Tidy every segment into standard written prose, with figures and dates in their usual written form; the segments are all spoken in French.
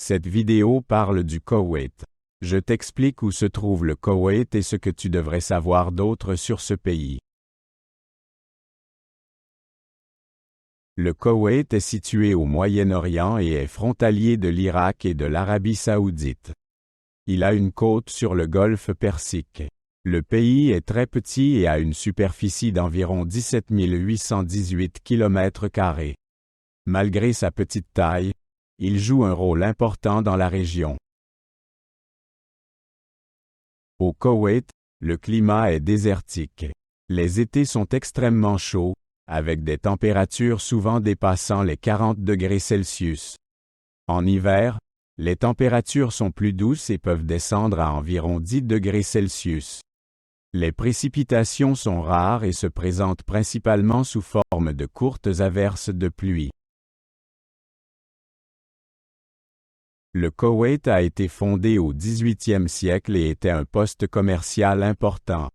Cette vidéo parle du Koweït. Je t'explique où se trouve le Koweït et ce que tu devrais savoir d'autre sur ce pays. Le Koweït est situé au Moyen-Orient et est frontalier de l'Irak et de l'Arabie saoudite. Il a une côte sur le golfe Persique. Le pays est très petit et a une superficie d'environ 17 818 km². Malgré sa petite taille, il joue un rôle important dans la région. Au Koweït, le climat est désertique. Les étés sont extrêmement chauds, avec des températures souvent dépassant les 40 degrés Celsius. En hiver, les températures sont plus douces et peuvent descendre à environ 10 degrés Celsius. Les précipitations sont rares et se présentent principalement sous forme de courtes averses de pluie. Le Koweït a été fondé au XVIIIe siècle et était un poste commercial important.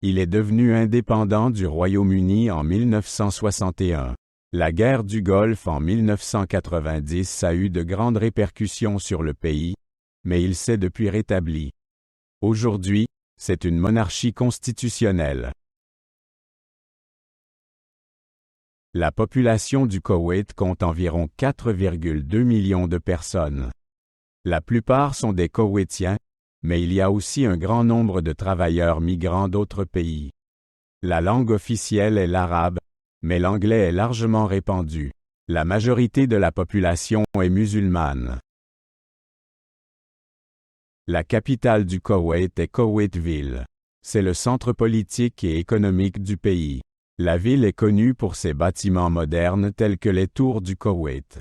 Il est devenu indépendant du Royaume-Uni en 1961. La guerre du Golfe en 1990 a eu de grandes répercussions sur le pays, mais il s'est depuis rétabli. Aujourd'hui, c'est une monarchie constitutionnelle. La population du Koweït compte environ 4,2 millions de personnes. La plupart sont des Koweïtiens, mais il y a aussi un grand nombre de travailleurs migrants d'autres pays. La langue officielle est l'arabe, mais l'anglais est largement répandu. La majorité de la population est musulmane. La capitale du Koweït est Koweïtville. C'est le centre politique et économique du pays. La ville est connue pour ses bâtiments modernes tels que les tours du Koweït.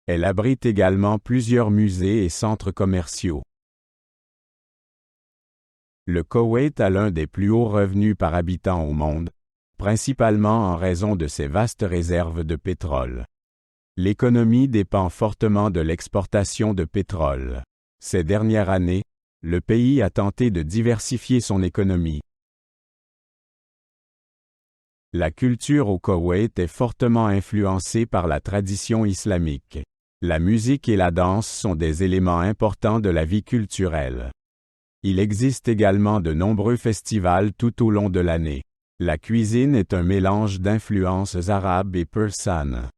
Elle abrite également plusieurs musées et centres commerciaux. Le Koweït a l'un des plus hauts revenus par habitant au monde, principalement en raison de ses vastes réserves de pétrole. L'économie dépend fortement de l'exportation de pétrole. Ces dernières années, le pays a tenté de diversifier son économie. La culture au Koweït est fortement influencée par la tradition islamique. La musique et la danse sont des éléments importants de la vie culturelle. Il existe également de nombreux festivals tout au long de l'année. La cuisine est un mélange d'influences arabes et persanes.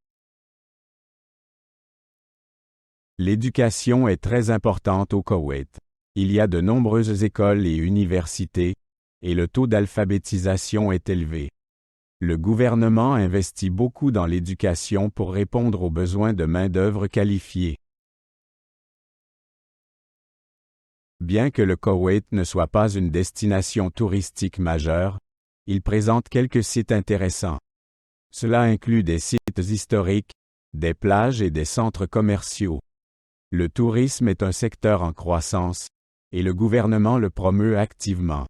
L'éducation est très importante au Koweït. Il y a de nombreuses écoles et universités, et le taux d'alphabétisation est élevé. Le gouvernement investit beaucoup dans l'éducation pour répondre aux besoins de main-d'œuvre qualifiée. Bien que le Koweït ne soit pas une destination touristique majeure, il présente quelques sites intéressants. Cela inclut des sites historiques, des plages et des centres commerciaux. Le tourisme est un secteur en croissance, et le gouvernement le promeut activement.